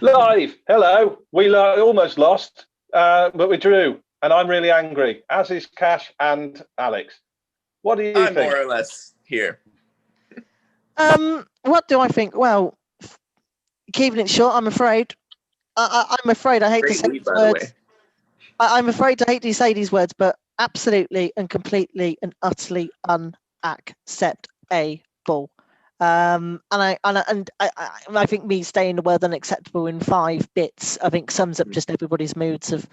Live. Hello. We almost lost, but we drew, and I'm really angry, as is Cash and Alex. What do you I'm think? more or less here. What do I think? Well, keeping it short, I'm afraid. I'm afraid I hate to Great say lead, these by the way. words. I'm afraid to hate to say these words, but absolutely and completely and utterly unacceptable. And I think me saying the word unacceptable in 5 bits, I think sums up just everybody's moods of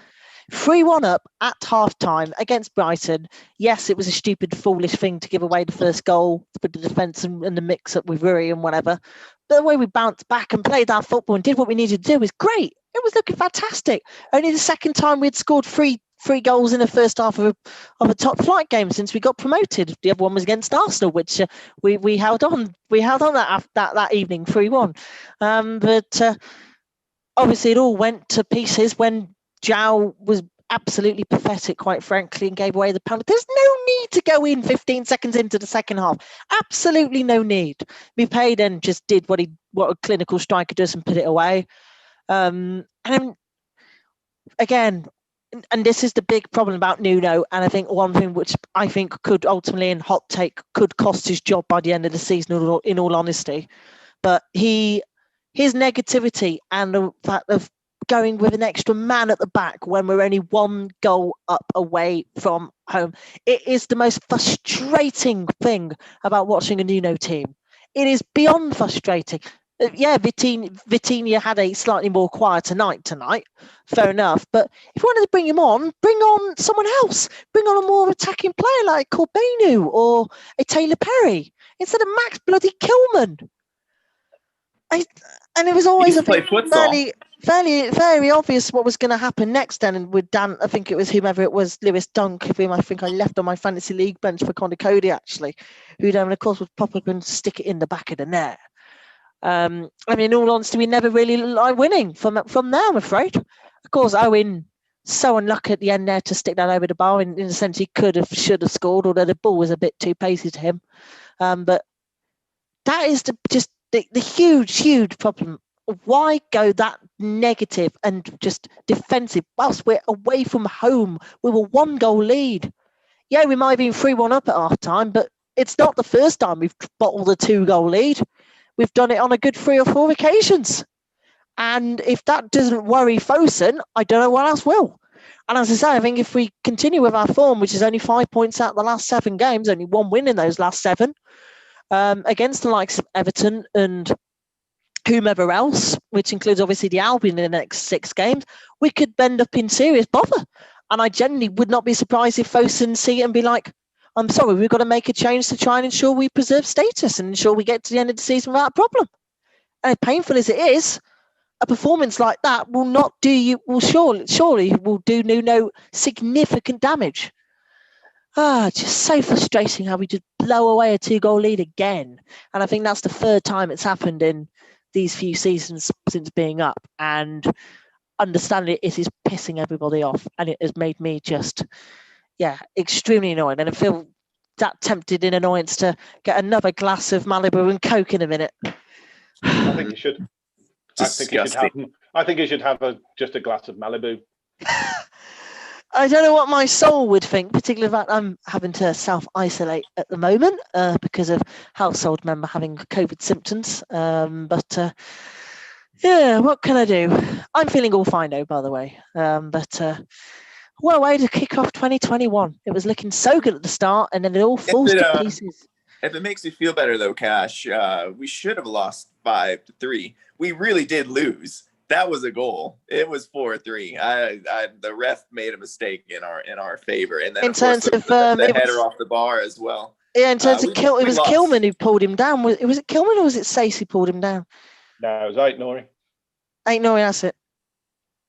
3-1 up at half time against Brighton. Yes, it was a stupid, foolish thing to give away the first goal with the defence and the mix up with Rui and whatever. But the way we bounced back and played our football and did what we needed to do was great. It was looking fantastic. Only the second time we'd scored three goals in the first half of a top flight game since we got promoted. The other one was against Arsenal, which we held on. We held on that evening 3-1. But obviously it all went to pieces when Zhao was absolutely pathetic, quite frankly, and gave away the penalty. There's no need to go in 15 seconds into the second half. Absolutely no need. Mupay then just did what a clinical striker does and put it away. And again, and this is the big problem about Nuno, and I think one thing which I think could ultimately, in hot take, could cost his job by the end of the season, in all honesty. But his negativity and the fact of going with an extra man at the back when we're only 1 goal up away from home, it is the most frustrating thing about watching a Nuno team. It is beyond frustrating. Yeah, Vitinha had a slightly more quieter night tonight, fair enough. But if you wanted to bring him on, bring on someone else. Bring on a more attacking player like Corbenu or a Taylor Perry instead of Max bloody Kilman. And it was always very obvious what was going to happen next then. And with Dan, I think it was whomever it was, Lewis Dunk, whom I think I left on my fantasy league bench for Conor Cody, actually, who then, of course, would pop up and stick it in the back of the net. I mean, in all honesty, we never really like winning from there, I'm afraid. Of course, Owen, so unlucky at the end there to stick that over the bar. In the sense he should have scored, although the ball was a bit too pacey to him. But that is the huge problem. Why go that negative and just defensive whilst we're away from home with a 1-goal lead? Yeah, we might have been 3-1 up at half time, but it's not the first time we've bottled a 2-goal lead. We've done it on a good 3 or 4 occasions. And if that doesn't worry Fosun, I don't know what else will. And as I say, I think if we continue with our form, which is only 5 points out of the last 7 games, only 1 win in those last 7, against the likes of Everton and whomever else, which includes obviously the Albion in the next 6 games, we could end up in serious bother. And I genuinely would not be surprised if Fosun see it and be like, I'm sorry, we've got to make a change to try and ensure we preserve status and ensure we get to the end of the season without a problem. And as painful as it is, a performance like that surely will do Nuno significant damage. Just so frustrating how we just blow away a 2-goal lead again. And I think that's the 3rd time it's happened in these few seasons since being up. And understanding it is pissing everybody off. And it has made me just, extremely annoying. And I feel that tempted in annoyance to get another glass of Malibu and Coke in a minute. I think you should. I think you should have just a glass of Malibu. I don't know what my soul would think, particularly about I'm having to self-isolate at the moment because of household member having COVID symptoms. But what can I do? I'm feeling all fine though, by the way. What a way to kick off 2021. It was looking so good at the start, and then it all falls to pieces. If it makes you feel better, though, Cash, we should have lost 5-3. We really did lose. That was a goal. It was 4-3. The ref made a mistake in our favor, and then in terms of the header off the bar as well. Yeah, in terms of it was Kilman who pulled him down. Was it Kilman or was it Stacey pulled him down? No, it was Aït-Nouri. Aït-Nouri, that's it.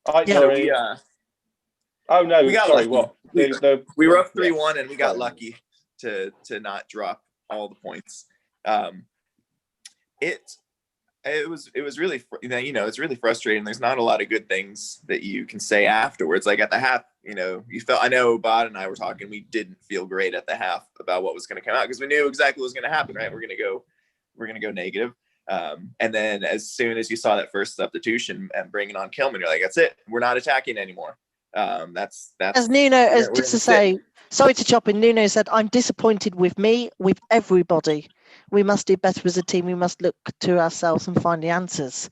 Aït-Nouri. Oh no! We got sorry, lucky. what? We were up 3-1, and we got lucky to not drop all the points. It was really, it's really frustrating. There's not a lot of good things that you can say afterwards. Like at the half, I know Bod and I were talking, we didn't feel great at the half about what was going to come out because we knew exactly what was going to happen, right? We're going to go negative. And then as soon as you saw that first substitution and bringing on Kilman, you're like, that's it. We're not attacking anymore. That's as Nuno, as we're just to gonna sit. say, sorry to chop in, Nuno said, I'm disappointed with me, with everybody. We must do better as a team. We must look to ourselves and find the answers.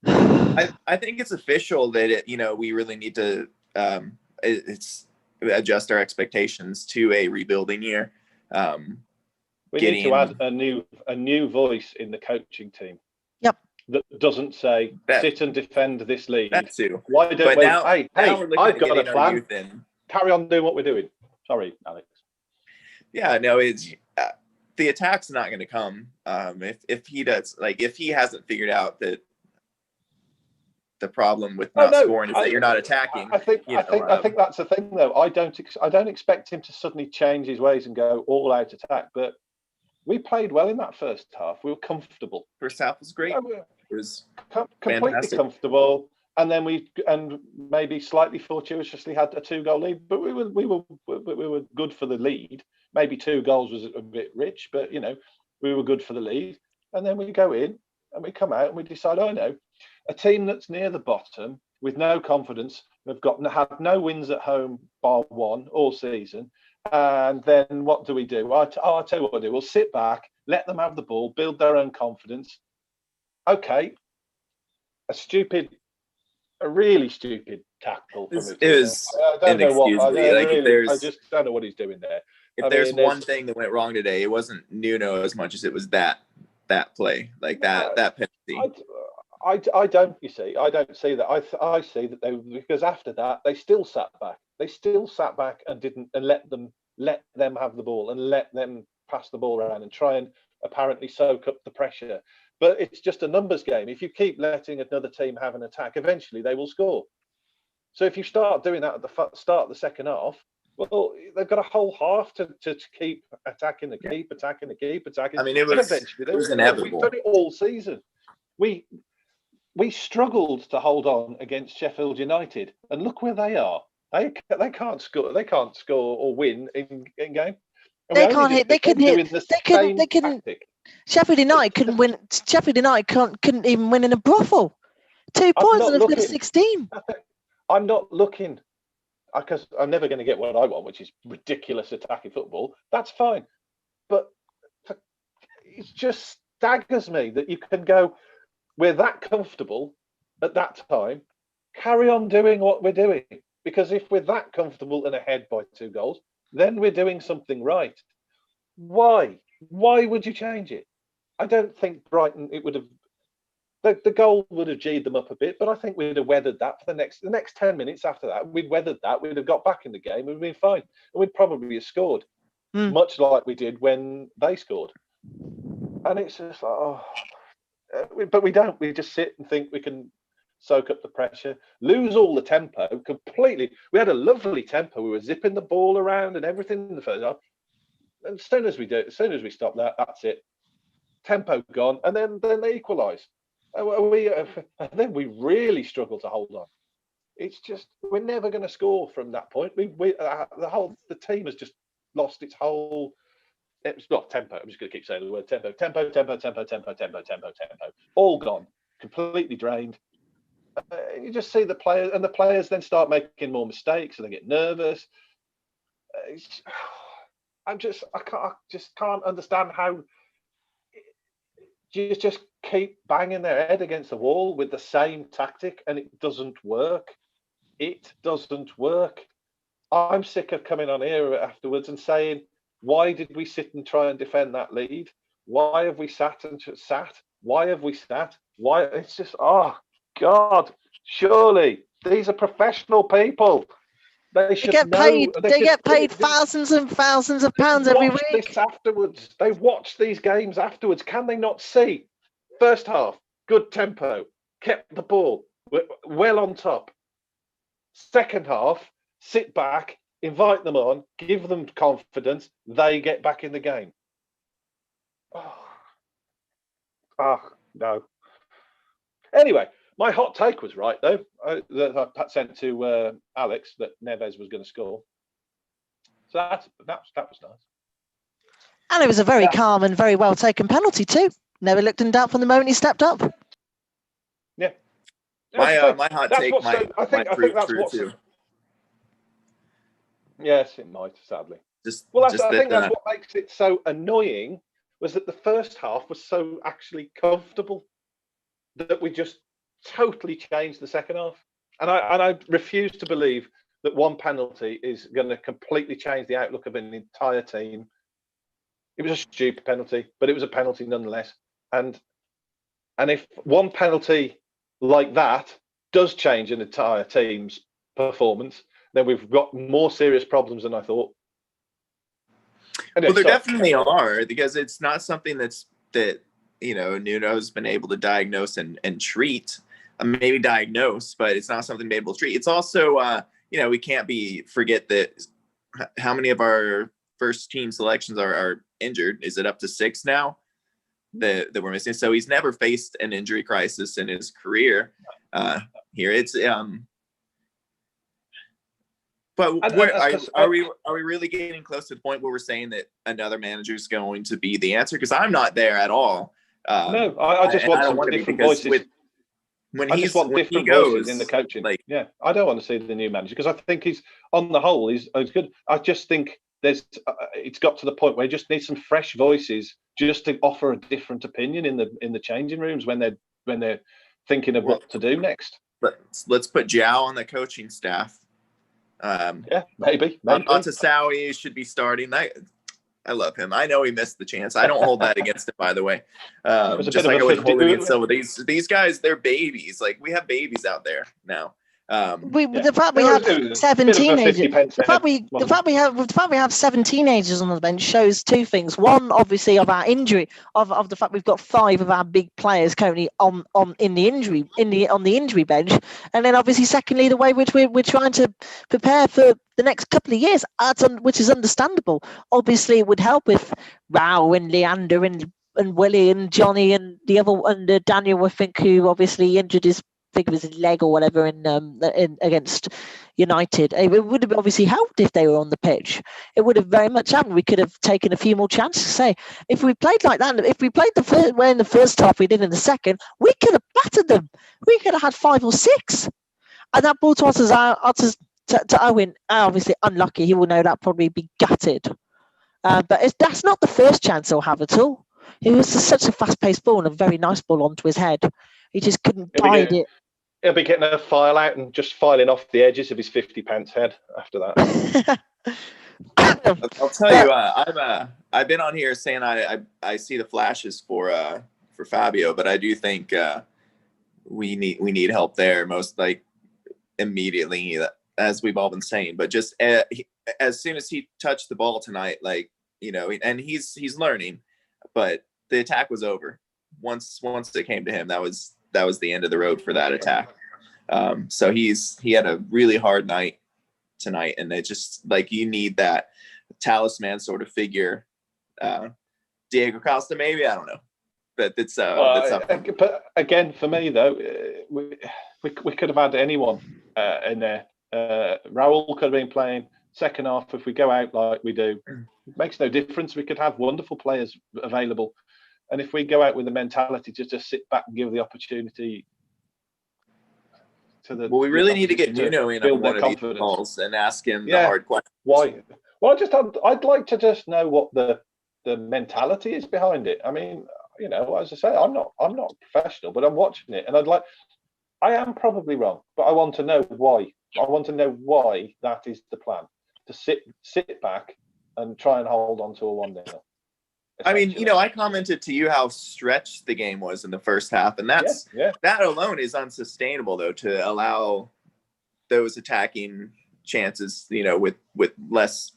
I think it's official that we really need to it's adjust our expectations to a rebuilding year. We need to add a new voice in the coaching team. Yep. That doesn't say sit and defend this lead. That too. Why don't But we? now Hey, we're looking I've at got a getting our plan. youth in. Carry on doing what we're doing. Sorry, Alex. Yeah, no, it's the attack's not going to come if he does. Like if he hasn't figured out that the problem with not scoring is that you're not attacking. I think that's the thing, though. I don't expect him to suddenly change his ways and go all out attack. But we played well in that first half. We were comfortable. First half was great. It was completely fantastic. Comfortable. And then maybe slightly fortuitously had a 2-goal lead, but we were good for the lead. Maybe 2 goals was a bit rich, but we were good for the lead. And then we go in and we come out and we decide, oh no, a team that's near the bottom with no confidence, have had no wins at home bar one all season. And then what do we do? I'll tell you what we'll do. We'll sit back, let them have the ball, build their own confidence. Okay, a really stupid tackle. It was inexcusable. I just don't know what he's doing there. If there's one thing that went wrong today, it wasn't Nuno as much as it was that play, like that penalty. I don't. You see, I don't see that. I see that because after that they still sat back. They still sat back and didn't let them have the ball and let them pass the ball around and try and apparently soak up the pressure. But it's just a numbers game. If you keep letting another team have an attack, eventually they will score. So if you start doing that at the start of the second half, well, they've got a whole half to keep attacking the keep, attacking the keep, attacking. I mean, it was inevitable. We've done it all season. We struggled to hold on against Sheffield United, and look where they are. They can't score. They can't score or win in game. And they can't hit. They couldn't hit. They couldn't. Sheffield United couldn't win. Sheffield United couldn't even win in a brothel. 2 points and they've got 16. I'm not looking because I'm never going to get what I want, which is ridiculous attacking football. That's fine, but it just staggers me that you can go. We're that comfortable at that time. Carry on doing what we're doing, because if we're that comfortable and ahead by 2 goals, then we're doing something right. Why would you change it? I don't think Brighton, it would have, the goal would have G'd them up a bit, but I think we'd have weathered that for the next 10 minutes after that. We'd weathered that. We'd have got back in the game. We'd have been fine. And we'd probably have scored, much like we did when they scored. And it's just like, but we don't. We just sit and think we can soak up the pressure, lose all the tempo completely. We had a lovely tempo. We were zipping the ball around and everything in the first half. And as soon as we stop that, that's it. Tempo gone, and then they equalise. And then we really struggle to hold on. It's just we're never going to score from that point. The team has just lost its whole. It's not tempo. I'm just going to keep saying the word tempo. Tempo. All gone, completely drained. You just see the players, and the players then start making more mistakes, and they get nervous. I just can't understand how you just keep banging their head against the wall with the same tactic, and it doesn't work. It doesn't work. I'm sick of coming on here afterwards and saying, why did we sit and try and defend that lead? Why have we sat? Why have we sat? Why? It's just, oh God, surely these are professional people. They get paid thousands and thousands of pounds every week. This afterwards, they watch these games afterwards. Can they not see? First half, good tempo, kept the ball, well on top. Second half, sit back, invite them on, give them confidence. They get back in the game. Oh no. Anyway. My hot take was right, though, that I sent to Alex that Neves was going to score. So that was nice. And it was a very calm and very well taken penalty too. Never looked in doubt from the moment he stepped up. Yeah. My hot That's take what's might, I think prove that's true what's. too. Yes, it might, sadly. I think that's what makes it so annoying, was that the first half was so actually comfortable that we just totally changed the second half. And I refuse to believe that one penalty is going to completely change the outlook of an entire team. It was a stupid penalty, but it was a penalty nonetheless. And if one penalty like that does change an entire team's performance, then we've got more serious problems than I thought. Well, there definitely are, because it's not something that Nuno's been able to diagnose and treat. Maybe diagnose, but it's not something to be able to treat. It's also, we can't forget that how many of our first team selections are injured. Is it up to 6 now that we're missing? So he's never faced an injury crisis in his career. Here it's but are we really getting close to the point where we're saying that another manager is going to be the answer? Because I'm not there at all. No, I just want some different voices. I just want different voices in the coaching. I don't want to see the new manager, because I think he's, on the whole, he's good. I just think it's got to the point where he just needs some fresh voices just to offer a different opinion in the changing rooms when they're thinking of what to do next. Let's put Zhao on the coaching staff. Maybe. Montesawi should be starting. I love him. I know he missed the chance. I don't hold that against him, by the way. Just like I wouldn't hold it against some of these guys. They're babies. Like, we have babies out there now. The fact we have 7 teenagers. The fact we have 7 teenagers on the bench shows two things. One, obviously, of our injury, of the fact we've got 5 of our big players currently on the injury bench, and then obviously, secondly, the way which we're trying to prepare for the next couple of years, which is understandable. Obviously, it would help if Rao and Leander and Willie and Johnny and the other under Daniel, I think, who obviously injured his, I think it was his leg or whatever in against United. It would have obviously helped if they were on the pitch. It would have very much happened. We could have taken a few more chances. Say, if we played like that, if we played the first way in the first half, we did in the second, we could have battered them. We could have had 5 or 6, and that ball to Owen. Obviously unlucky. He will no doubt probably be gutted. But that's not the first chance he'll have at all. It was such a fast-paced ball and a very nice ball onto his head. He just couldn't guide it. He'll be getting a file out and just filing off the edges of his 50-pence head after that. I'll tell you, I've been on here saying I see the flashes for Fabio, but I do think we need help there, most like immediately, as we've all been saying. But just as soon as he touched the ball tonight, and he's learning, but the attack was over. Once it came to him, that was the end of the road for that attack. So he had a really hard night tonight, and it just, like, you need that talisman sort of figure. Diego Costa, maybe, I don't know, but it's but again, for me though, we could have had anyone in there. Raul could have been playing second half. If we go out like we do, it makes no difference. We could have wonderful players available. And if we go out with the mentality to just sit back and give the opportunity to we really need to get Nuno in on one of these calls and ask him the hard question. Why? Well, I'd like to just know what the mentality is behind it. I mean, as I say, I'm not professional, but I'm watching it, and I am probably wrong, but I want to know why. I want to know why that is the plan, to sit back and try and hold on to a 1-0. I mean, I commented to you how stretched the game was in the first half, and that alone is unsustainable, though, to allow those attacking chances, with less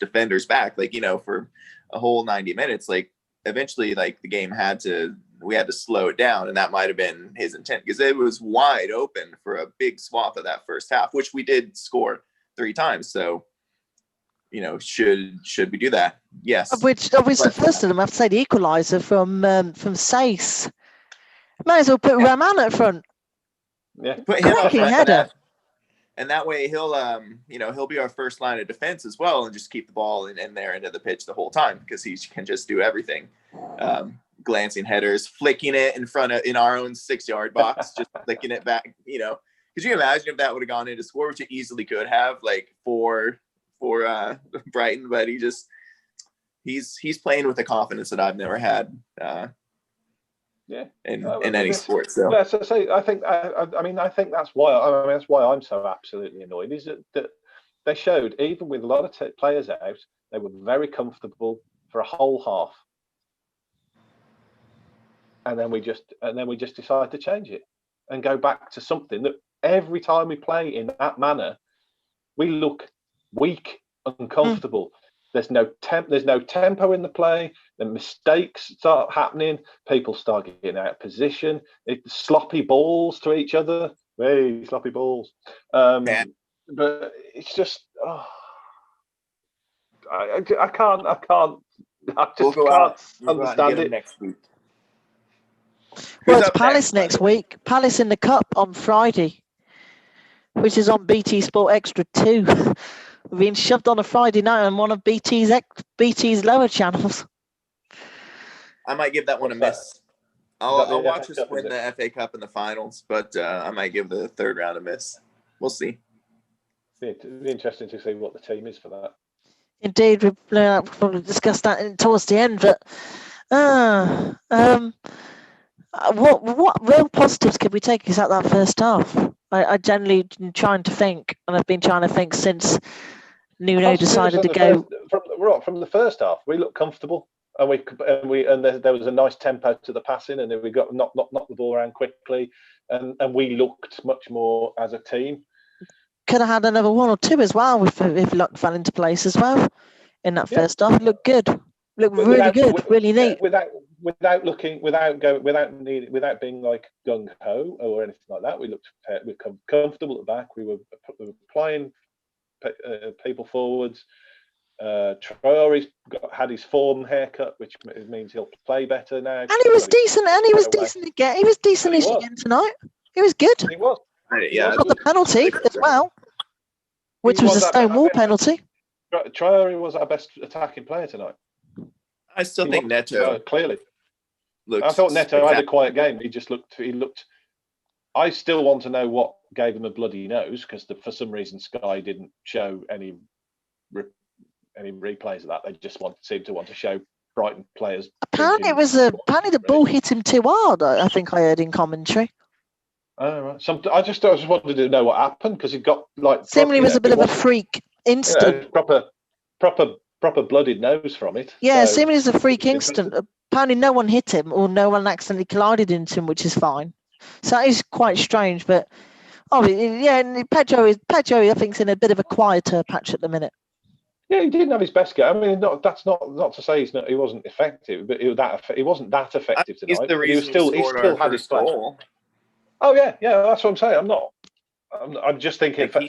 defenders back, for a whole 90 minutes. Like, eventually, like, the game we had to slow it down, and that might have been his intent, because it was wide open for a big swath of that first half, which we did score 3 times. So, should we do that? Yes. Which obviously the first of them, I have to say, the equaliser from Sace. Might as well put Rahman up front. Yeah. Put him Cracking up header. And that way he'll be our first line of defense as well, and just keep the ball in their end of the pitch the whole time, because he can just do everything. glancing headers, flicking it in our own 6-yard box, just flicking it back. Could you imagine if that would have gone into score, which it easily could have, like for Brighton? But he's playing with a confidence that I've never had. In any sport. So yeah, so I think I think that's why that's why I'm so absolutely annoyed. Is that they showed, even with a lot of players out, they were very comfortable for a whole half, and then we just decided to change it and go back to something that every time we play in that manner, we look weak, uncomfortable. There's no tempo in the play. The mistakes start happening. People start getting out of position. Sloppy balls to each other. Hey, sloppy balls. But it's just, I can't. I just can't understand it next week. Well, it's Palace next week. Palace in the Cup on Friday, which is on BT Sport Extra 2. We're being shoved on a Friday night on one of BT's lower channels. I might give that one a miss. I'll watch us win the FA Cup in the finals, but I might give the third round a miss. We'll see. It'd be interesting to see what the team is for that. Indeed, we'll probably discuss that towards the end. But what real positives could we take out that first half? I generally am trying to think, and I've been trying to think since Nuno decided to go. From the first half, we looked comfortable, and there was a nice tempo to the passing, and then we got knocked the ball around quickly, and we looked much more as a team. Could have had another one or two as well if luck fell into place as well in that first half. It looked good. Looked really good, really neat. Without being like gung ho or anything like that, we looked comfortable at the back. We were playing people forwards. Traore's had his form haircut, which means he'll play better now. And he was decent. And he was decent again. He was decent-ish again tonight. He was good. He was. Yeah, got the penalty as well, which was a Stonewall penalty. Traore was our best attacking player tonight. I still think Neto clearly. I thought Neto had a quiet game. He looked. I still want to know what gave him a bloody nose, because for some reason Sky didn't show any replays of that. They just seemed to want to show Brighton players. Apparently the ball hit him too hard. I think I heard in commentary. Oh, right. I just wanted to know what happened, because he got like. Seemingly was a bit of a freak instant. Proper blooded nose from it. Yeah, seemingly was a freak instant. Apparently no one hit him, or no one accidentally collided into him, which is fine. So that is quite strange, but Pedro I think is in a bit of a quieter patch at the minute. Yeah, he didn't have his best game. I mean, that's not to say he wasn't effective, but he wasn't that effective tonight. He's the reason he still had his goal. Oh yeah, that's what I'm saying. I'm just thinking for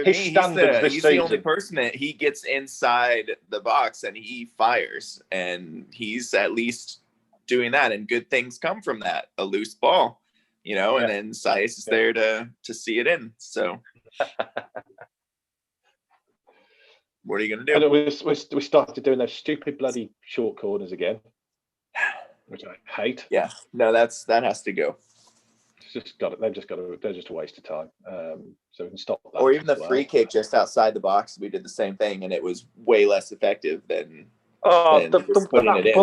his me, standards this he's season. the only person that he gets inside the box and he fires, and he's at least doing that, and good things come from that. A loose ball, and then Saiz is there to see it in. So what are you going to do? We started doing those stupid bloody short corners again, which I hate. Yeah, no, that has to go. They're just a waste of time. So we can stop that. Or even the free kick just outside the box. We did the same thing, and it was way less effective than putting it in.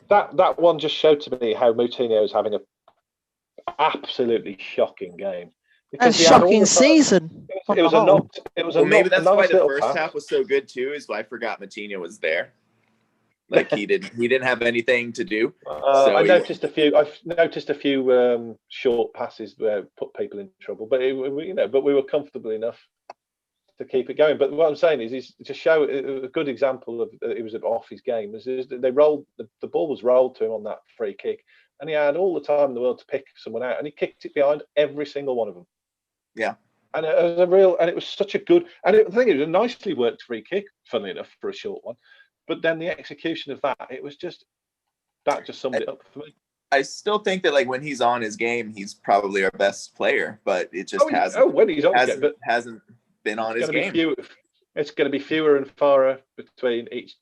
That one just showed to me how Moutinho is having an absolutely shocking game. A shocking season. Maybe that's why the first half was so good too. Is I forgot Moutinho was there. Like he didn't have anything to do. I noticed a few short passes where put people in trouble, but we were comfortable enough to keep it going. But what I'm saying is to show a good example of it was off his game. They rolled the ball was rolled to him on that free kick, and he had all the time in the world to pick someone out, and he kicked it behind every single one of them. Yeah. And it was such a good, and I think it was a nicely worked free kick, funnily enough, for a short one. But then the execution of that just summed it up for me. I still think that when he's on his game, he's probably our best player, but it just hasn't been on his game. It's going to be fewer and farther between each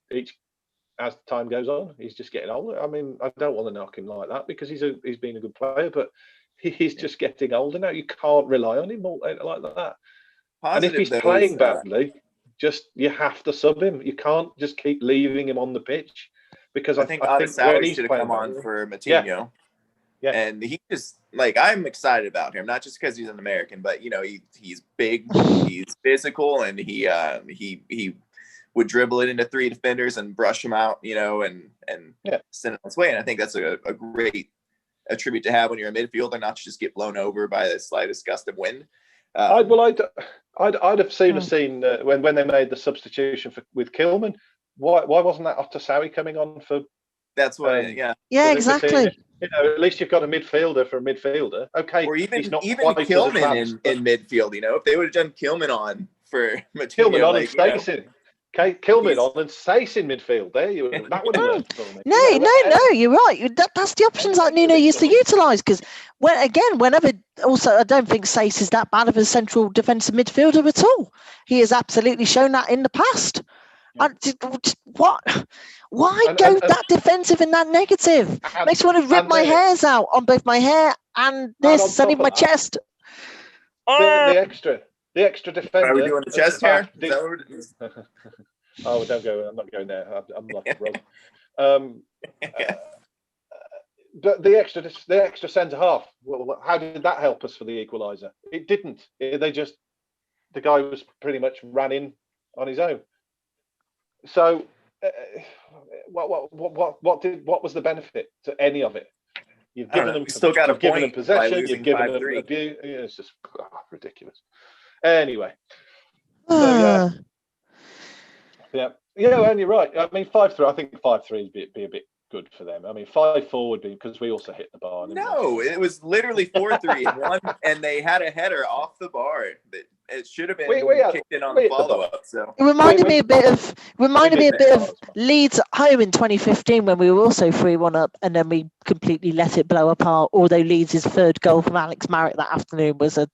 as time goes on, he's just getting older. I mean, I don't want to knock him like that because he's been a good player, but he's just getting older now. You can't rely on him like that. And if he's playing badly, you have to sub him. You can't just keep leaving him on the pitch, because I think when he's should have come on for Matinho. Yeah. And he just, like, I'm excited about him, not just because he's an American, but he's big, he's physical, and he would dribble it into 3 defenders and brush them out, and send it on its way. And I think that's a great attribute to have when you're a midfielder, not to just get blown over by the slightest gust of wind. I'd have seen when they made the substitution with Kilman. Why wasn't that Otasawi coming on for? That's what. Yeah, exactly. At least you've got a midfielder for a midfielder. Okay, or even he's not Kilman in midfield. If they would have done Kilman on for Matinho, Kilman on and Stacey. Okay, Kilman on and Sace in midfield. That would have worked for me. No, you're right. That's the options that Nuno used to utilise. Because whenever, also, I don't think Sace is that bad of a central defensive midfielder at all. He has absolutely shown that in the past. Why go that defensive and that negative? Makes me want to rip my hairs out on both my hair and this and even my chest. The extra defender. Are we doing the chest hair? Oh, don't go. I'm not going there. I'm like a rogue. But the extra centre half. Well, how did that help us for the equaliser? It didn't. The guy was pretty much ran in on his own. So, what was the benefit to any of it? You've given them possession. You've given them abuse. It's just ridiculous. Anyway, so, yeah, and you're right. I mean, 5-3. I think 5-3 would be a bit good for them. I mean, 5-4 would be, because we also hit the bar. No, it was literally 4-3 and they had a header off the bar that it should have been kicked in on the follow-up. So it reminded me a bit of Leeds at home in 2015 when we were also 3-1 up, and then we completely let it blow apart. Although Leeds' third goal from Alex Marriott that afternoon was an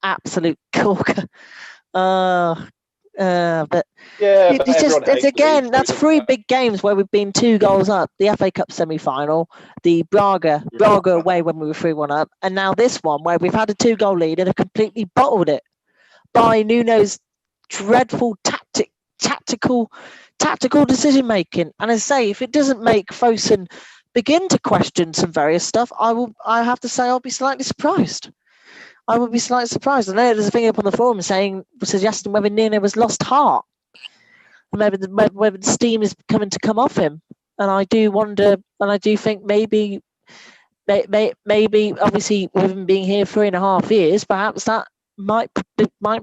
absolute corker. But it's again, that's 3 big games where we've been 2 goals up. The FA Cup semi-final, the Braga away when we were 3-1 up, and now this one where we've had a 2-goal lead and have completely bottled it by Nuno's dreadful tactical decision making. And I say, if it doesn't make Fosun begin to question some various stuff, I have to say I'll be slightly surprised. I would be slightly surprised. I know there's a thing up on the forum suggesting whether Nuno has lost heart, and whether the steam is come off him. And I do wonder, and I do think maybe, obviously, with him being here 3.5 years, perhaps that might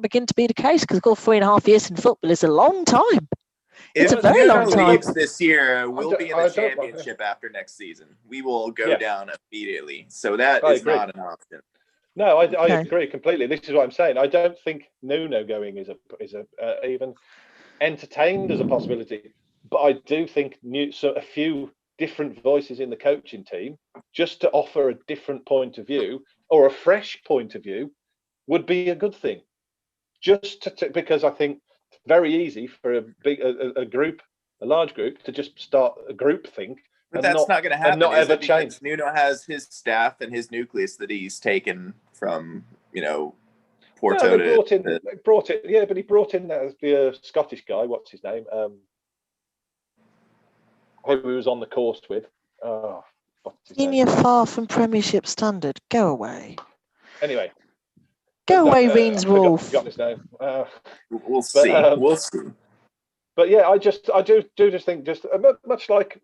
begin to be the case, because 3.5 years in football is a long time. It's a very long time. Leaves this year, we'll be in the championship after next season. We will go down immediately. So that is not an option. No, I agree completely. This is what I'm saying. I don't think Nuno going is even entertained as a possibility. But I do think a few different voices in the coaching team, just to offer a different point of view or a fresh point of view, would be a good thing. Just because I think it's very easy for a large group, to just start a group think. But that's not going to happen. Not ever change. Nuno has his staff and his nucleus that he's taken from, Porto. No, he brought in the Scottish guy. What's his name? Who he was on the course with. Senior far from Premiership standard. Go away. Anyway. Go away, Reens Wolf. Forgot his name. We'll see. We'll see. But yeah, I do just think, much like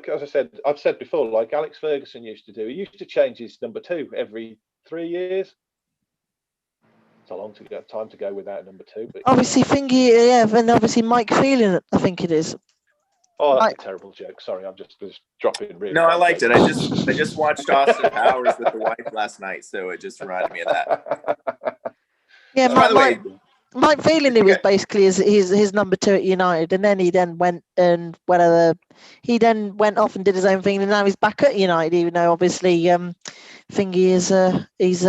as I said, I've said before, like Alex Ferguson used to do. He used to change his number 2 every 3 years. It's a long time to go without number 2. But obviously, and obviously Mike Phelan, I think it is. Oh, that's a terrible joke. Sorry, I'm just dropping. Really. No, I liked it. I just watched Austin Powers with the wife last night, so it just reminded me of that. Yeah, Mike Phelan, he was basically his number 2 at United, and then he went off and did his own thing, and now he's back at United. Even though obviously, Thingy is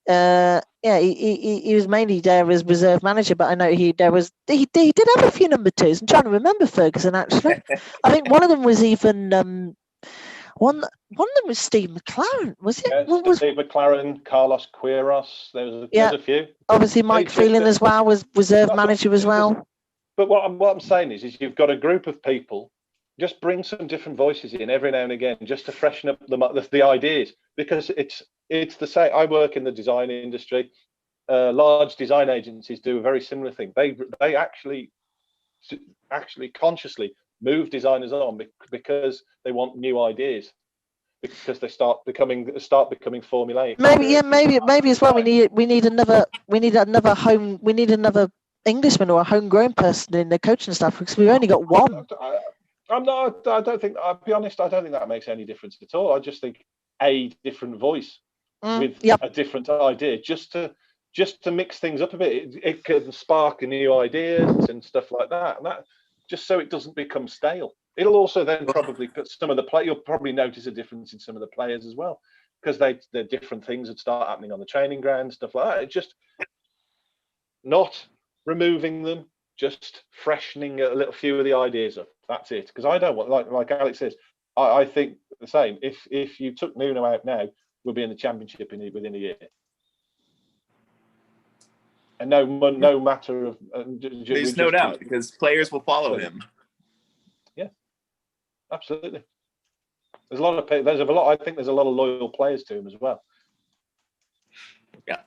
he was mainly there as reserve manager, but I know he did have a few number twos. I'm trying to remember Ferguson actually. I think one of them was even one of them was Steve McLaren, was it? Yeah, Steve McLaren, Carlos Queiroz. There's a few. Obviously, Mike Phelan as well was reserve manager as well. But what I'm saying is you've got a group of people. Just bring some different voices in every now and again, just to freshen up the ideas, because it's the same. I work in the design industry. Large design agencies do a very similar thing. They actually consciously move designers on because they want new ideas, because they start becoming formulaic. Maybe as well. We need another Englishman or a homegrown person in the coaching staff, because we've only got one. I don't think. I'll be honest. I don't think that makes any difference at all. I just think a different voice with a different idea, just to mix things up a bit. It can spark new ideas and stuff like that, and that just so it doesn't become stale. It'll also then probably put some of the play. You'll probably notice a difference in some of the players as well, because they're different things that start happening on the training ground, stuff like that. It's just not removing them, just freshening a little few of the ideas up. That's it. Because I don't want, like Alex says, I think the same. If you took Nuno out now, we'll be in the Championship within a year. And no matter of. There's no doubt, because players will follow him. Yeah, absolutely. There's a lot. I think there's a lot of loyal players to him as well. Yeah,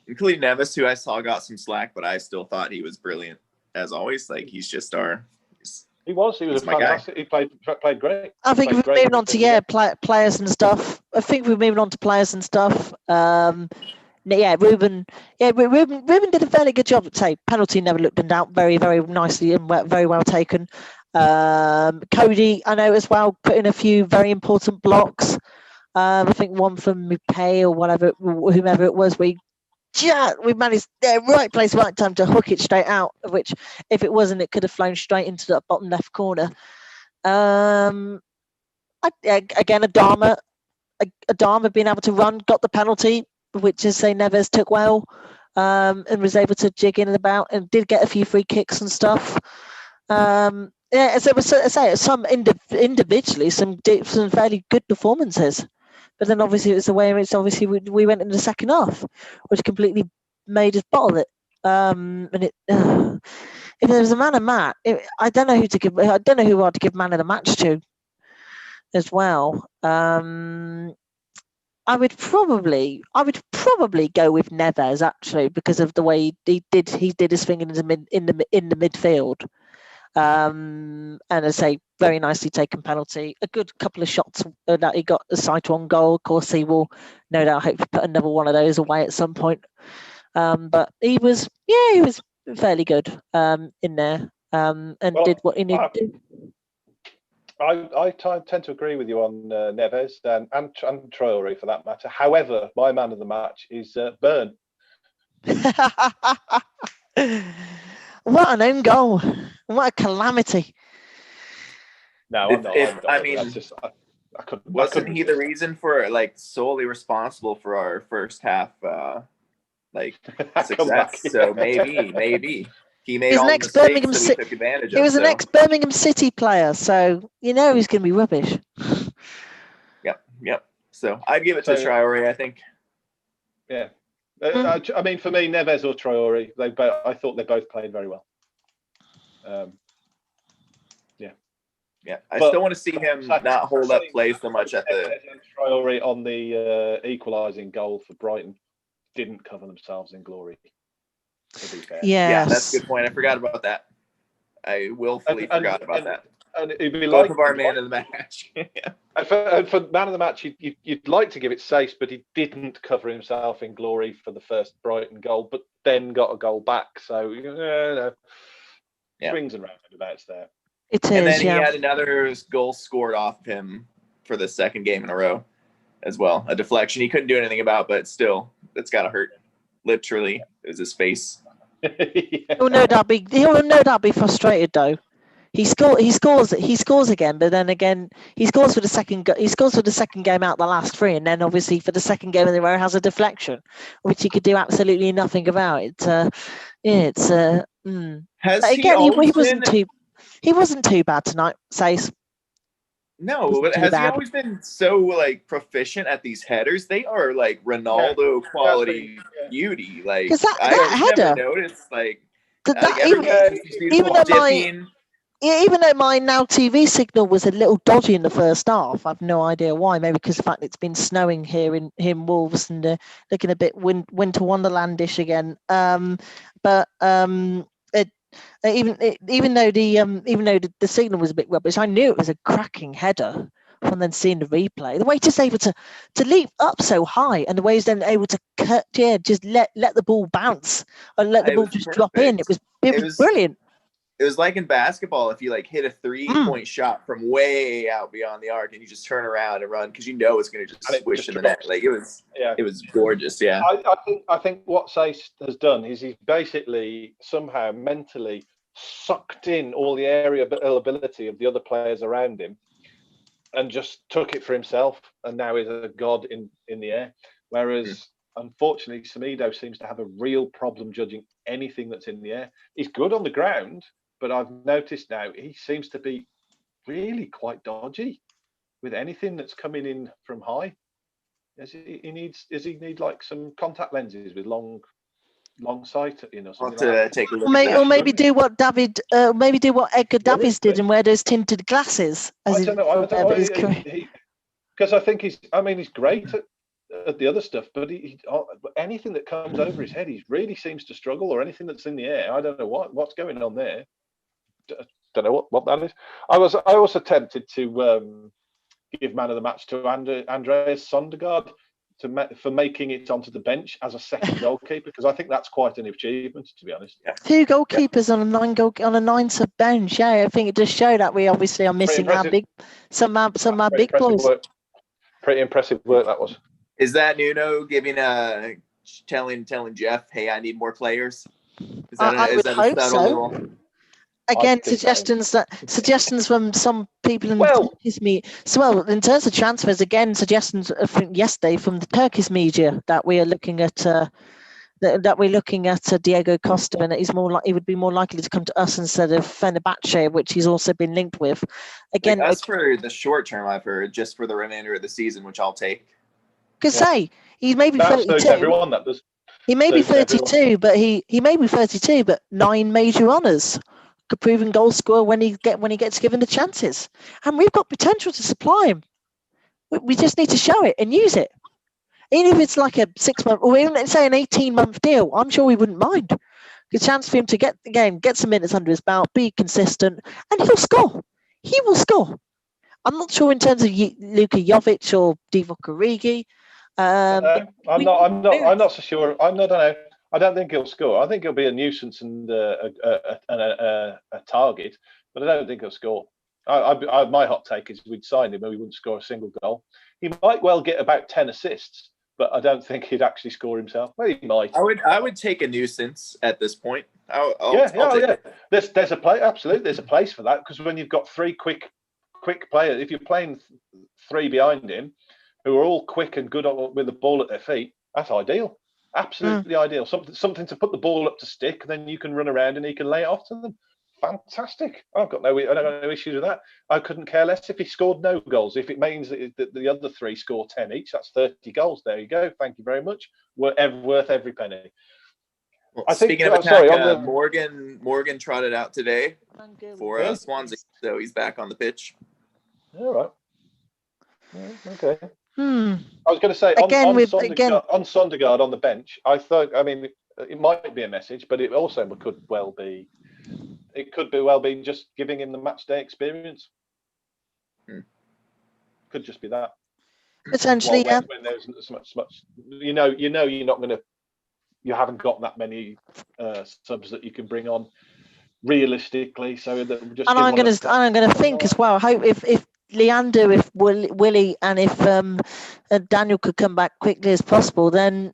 including Neves, who I saw got some slack, but I still thought he was brilliant as always. Like he's just our. He was fantastic. He played great. I think we're moving on to players and stuff. I think we're moving on to players and stuff. Ruben did a fairly good job. Say penalty never looked in doubt. Very, very nicely and very well taken. Cody, I know as well, put in a few very important blocks. I think one from Mupay or whomever it was, we managed right place, right time to hook it straight out, of which if it wasn't, it could have flown straight into the bottom left corner. Again, Adama being able to run, got the penalty, which is say Neves took well, and was able to jig in and about, and did get a few free kicks and stuff. As I was say, some individually some fairly good performances. But then obviously it was the way obviously we went in the second half, which completely made us bottle it. If there was a man of match, I don't know who to give man of the match to as well. I would probably go with Neves actually, because of the way he did his thing in the midfield. And I say, very nicely taken penalty. A good couple of shots that he got a sight on goal. Of course, he will no doubt hope to put another one of those away at some point. But he was fairly good in there, and did what he needed to do. I tend to agree with you on Neves and Traore for that matter. However, my man of the match is Byrne. What an own goal! What a calamity! No, I'm not. I mean, wasn't he the reason for, like, solely responsible for our first half, success? So maybe he made all the mistakes that we took advantage of. He was an ex-Birmingham City player, so you know he's going to be rubbish. Yep. So I'd give it to Traore, I think. Yeah. I mean, for me, Neves or Traore, I thought they both played very well. Yeah. I still want to see him not hold up play so much at the. Traore on the equalising goal for Brighton didn't cover themselves in glory. To be fair. Yeah, that's a good point. I forgot about that. I willfully forgot about that. And it'd be both of our man of the match. And for man of the match, you'd like to give it Sace, but he didn't cover himself in glory for the first Brighton goal, but then got a goal back. So swings and roundabouts there. It is, and then he had another goal scored off him for the second game in a row as well. A deflection he couldn't do anything about, but still, it's got to hurt. Literally, it was his face. He'll no doubt be frustrated though. He scores again, but then again he scores for the second game out the last three, and then obviously for the second game in the row has a deflection, which he could do absolutely nothing about. Has But he again, always been? He wasn't too bad tonight, Sace. No, but has he always been so like proficient at these headers? They are like Ronaldo quality beauty. Like because I that header, never noticed like even though my Now TV signal was a little dodgy in the first half, I've no idea why. Maybe because of the fact it's been snowing here in Wolves and looking a bit winter wonderlandish again. Even though the signal was a bit rubbish, I knew it was a cracking header from then seeing the replay. The way he's able to leap up so high, and the way he's then able to just let the ball bounce and let the ball just drop in. It was brilliant. It was like in basketball, if you like hit a 3-point shot from way out beyond the arc and you just turn around and run because you know it's going to just swish in the net. Like it was gorgeous. Yeah, I think what Sace has done is he's basically somehow mentally sucked in all the aerial ability of the other players around him and just took it for himself, and now he's a god in the air. Whereas unfortunately, Semedo seems to have a real problem judging anything that's in the air. He's good on the ground, but I've noticed now he seems to be really quite dodgy with anything that's coming in from high. Does he need like some contact lenses with long sight, something to take a look. Or maybe do what Edgar Davies did and wear those tinted glasses. I don't know. Because I think he's great at the other stuff, but anything that comes over his head, he really seems to struggle, or anything that's in the air. I don't know what's going on there. Don't know what that is. I was tempted to give man of the match to Andreas Sondergaard for making it onto the bench as a second goalkeeper, because I think that's quite an achievement, to be honest. Yeah. 2 goalkeepers on a 9-sub bench. Yeah, I think it just showed that we obviously are missing some big boys. Pretty impressive work that was. Is that Nuno telling Jeff, "Hey, I need more players"? I would hope so. Again, suggestions from some people in the Turkish media. So, in terms of transfers, again, suggestions I think yesterday from the Turkish media that we are looking at Diego Costa, and that he would be more likely to come to us instead of Fenerbahce, which he's also been linked with. Again, as for the short term, I've heard just for the remainder of the season, which I'll take. He may be 32. Everyone that does. He may be 32, but he may be 32, but 9 major honours. A proven goal scorer when he gets given the chances, and we've got potential to supply him. We just need to show it and use it. Even if it's like a 6-month, or even say an 18-month deal, I'm sure we wouldn't mind. A chance for him to get the game, get some minutes under his belt, be consistent, and he'll score. He will score. I'm not sure in terms of Luka Jovic or Divock Origi. I'm not so sure. I don't know. I don't think he'll score. I think he'll be a nuisance and a target, but I don't think he'll score. My hot take is we'd sign him and we wouldn't score a single goal. He might well get about 10 assists, but I don't think he'd actually score himself. Well, he might. I would take a nuisance at this point. Yeah. There's a place. Absolutely, there's a place for that, because when you've got 3 quick players, if you're playing 3 behind him, who are all quick and good with the ball at their feet, that's ideal. Absolutely ideal. Something to put the ball up to stick, then you can run around and he can lay it off to them. Fantastic. I don't got no issues with that. I couldn't care less if he scored no goals. If it means that the other 3 score 10 each, that's 30 goals. There you go. Thank you very much. Worth every penny. Well, speaking of attack, Morgan trotted out today for Swansea, so he's back on the pitch. All right. Okay. I was going to say, on Sondergaard on the bench, I thought, it might be a message, but it also could well be just giving him the match day experience. Could just be that. Potentially, when there isn't as much, you're not going to, you haven't got that many subs that you can bring on realistically. So that just. And I'm going to think as well. I hope if Leander, if Willie, and if Daniel could come back quickly as possible, then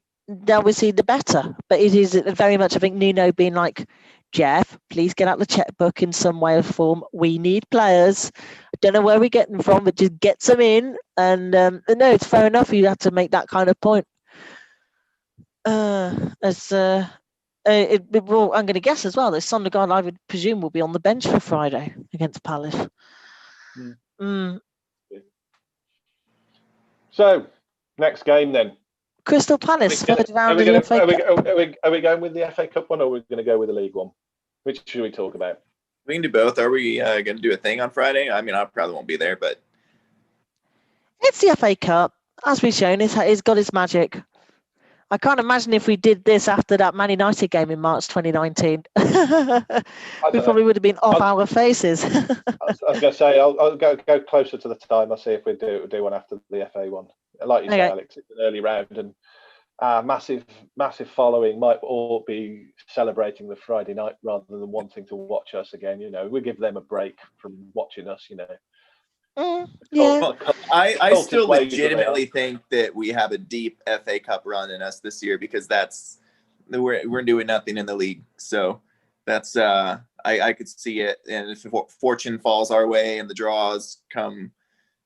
obviously the better. But it is very much, I think, Nuno being like, Jeff, please get out the checkbook in some way or form. We need players. I don't know where we get them from, but just get them in. And no, it's fair enough. You have to make that kind of point. Well, I'm going to guess as well that Sondergaard, I would presume, will be on the bench for Friday against Palace. So, next game then. Crystal Palace, third round of the FA Cup. Are we going with the FA Cup one, or are we going to go with the League one? Which should we talk about? We can do both. Are we going to do a thing on Friday? I mean, I probably won't be there, but it's the FA Cup. As we've shown, it's got its magic. I can't imagine if we did this after that Man United game in March 2019. We probably would have been off our faces. I was going to say, I'll go closer to the time. I'll see if we do one after the FA one. Like you say, Alex, it's an early round, and massive following might all be celebrating the Friday night rather than wanting to watch us again. We give them a break from watching us. Yeah. I still legitimately think that we have a deep FA Cup run in us this year, because we're doing nothing in the league. So that's I could see it. And if fortune falls our way and the draws come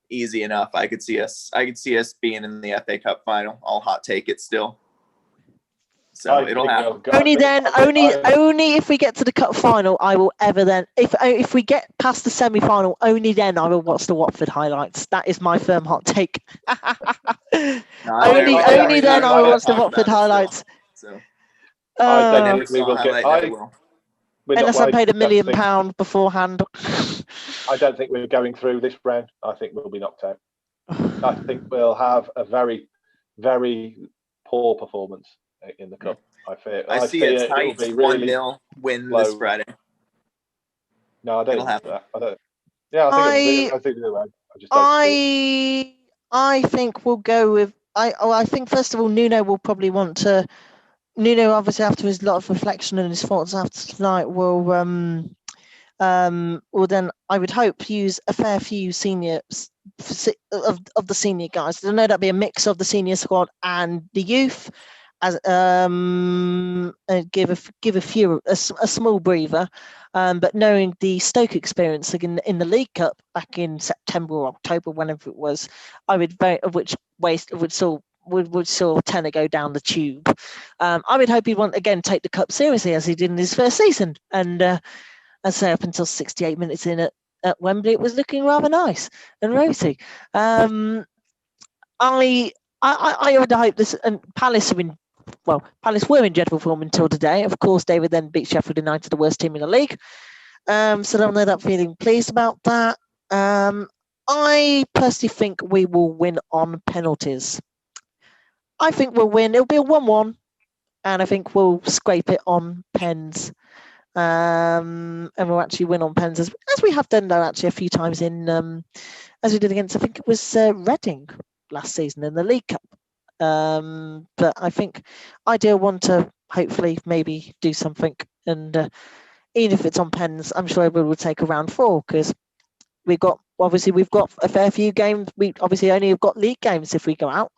easy enough, I could see us being in the FA Cup final. I'll hot take it still. So it'll happen. Only if we get to the cup final, I will ever then. If we get past the semi-final, only then I will watch the Watford highlights. That is my firm hot take. Only then I will watch the Watford highlights. So I don't think we will get. Unless I paid £1 million beforehand. I don't think we're going through this round. I think we'll be knocked out. I think we'll have a very, very poor performance in the cup. I see a tight 1-0 win this Friday. No, I don't think that. I don't. Yeah, I think the other way. I think we'll go with. I think first of all, Nuno will probably want to. Nuno, obviously, after his lot of reflection and his thoughts after tonight, will then I would hope use a fair few seniors of the senior guys. I know that'd be a mix of the senior squad and the youth. As and give a small breather, but knowing the Stoke experience in the League Cup back in September or October, whenever it was, I would saw Tenor go down the tube. I would hope he'd want again take the cup seriously as he did in his first season, and I'd say up until 68 minutes in at Wembley, it was looking rather nice and rosy. I would hope this, and Palace were in dreadful form until today. Of course, they would then beat Sheffield United, the worst team in the league. So I don't know that feeling pleased about that. I personally think we will win on penalties. I think we'll win. It'll be a 1-1, and I think we'll scrape it on pens. And we'll actually win on pens, as we have done, though, actually, a few times as we did against, I think it was Reading last season in the League Cup. But I think I do want to hopefully maybe do something, and even if it's on pens, I'm sure we will take a round 4, because we've got a fair few games. We obviously only have got league games if we go out,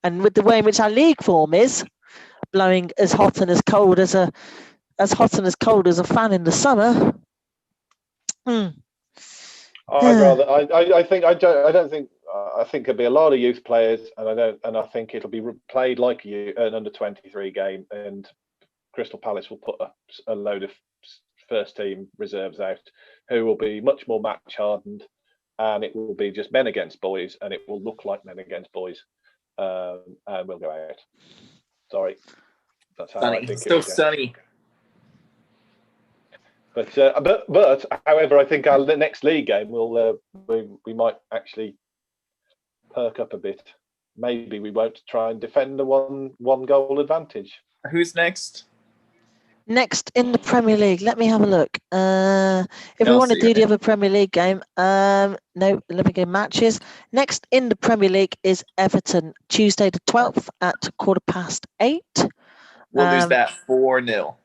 and with the way in which our league form is blowing as hot and as cold as a fan in the summer. I think it'll be a lot of youth players, and I think it'll be played like an under-23 game, and Crystal Palace will put a load of first team reserves out who will be much more match hardened, and it will be just men against boys, and it will look like men against boys, and we'll go out. Sorry, that's how I think. Still sunny. But however, I think the next league game we might actually perk up a bit. Maybe we won't try and defend a one goal advantage. Who's next? Next in the Premier League, let me have a look. If we want to do the other Premier League game, no, let me go matches. Next in the Premier League is Everton, Tuesday the 12th at 8:15. We'll lose that 4-0.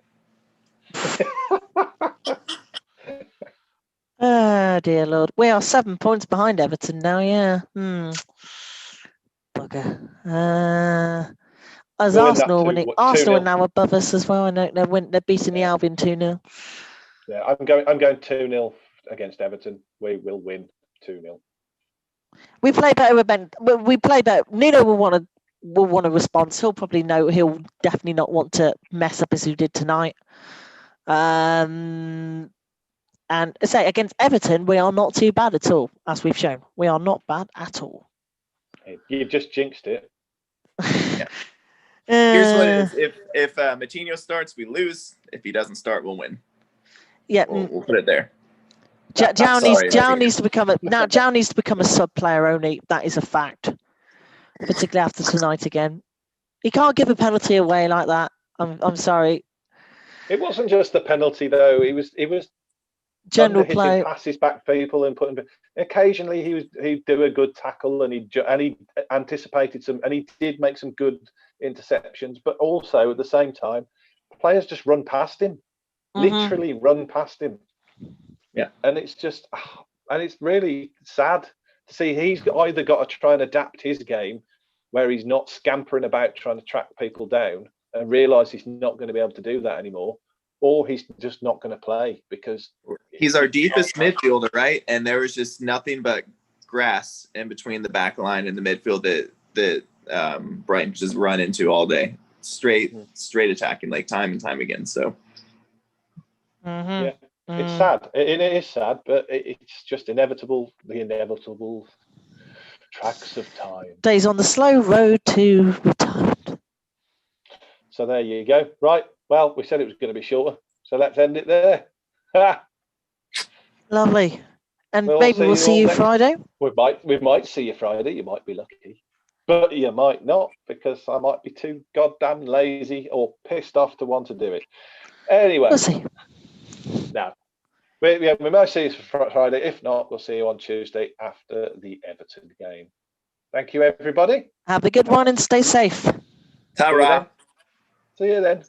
Oh dear Lord, we are 7 points behind Everton now. Yeah, bugger. As We'll win that Arsenal two- winning, 2-0. Arsenal are now above us as well. I know they're beating the Yeah. Albion 2-0. Yeah, I'm going 2-0 against Everton. We will win 2-0. We play better. We play better. Nino will want a response. He'll probably know. He'll definitely not want to mess up as he did tonight. And say against Everton, we are not too bad at all, as we've shown. We are not bad at all. You've just jinxed it. Here's what it is: if Matinho starts, we lose. If he doesn't start, we'll win. Yeah, We'll put it there. Jao Sorry, needs to become a sub player only. That is a fact, particularly after tonight again. He can't give a penalty away like that. I'm sorry. It wasn't just the penalty though. He was General hitting play. passes back people and putting. Occasionally he'd do a good tackle and he anticipated some and he did make some good interceptions. But also at the same time, players just run past him, literally run past him. Yeah, and it's just and it's really sad to see he's either got to try and adapt his game where he's not scampering about trying to track people down and realise he's not going to be able to do that anymore, or he's just not going to play because he's our deepest midfielder, right? And there was just nothing but grass in between the back line and the midfield that Brighton just run into all day, straight attacking like time and time again. So yeah, it's sad. It is sad, but it's just inevitable. The inevitable tracks of time. Days on the slow road to retirement. So there you go. Right. Well, we said it was going to be shorter, so let's end it there. Lovely. And maybe we'll see you Friday. We might see you Friday. You might be lucky, but you might not because I might be too goddamn lazy or pissed off to want to do it. Anyway, We'll see. No, we might see you Friday. If not, we'll see you on Tuesday after the Everton game. Thank you, everybody. Have a good one and stay safe. ta-ra. See you then.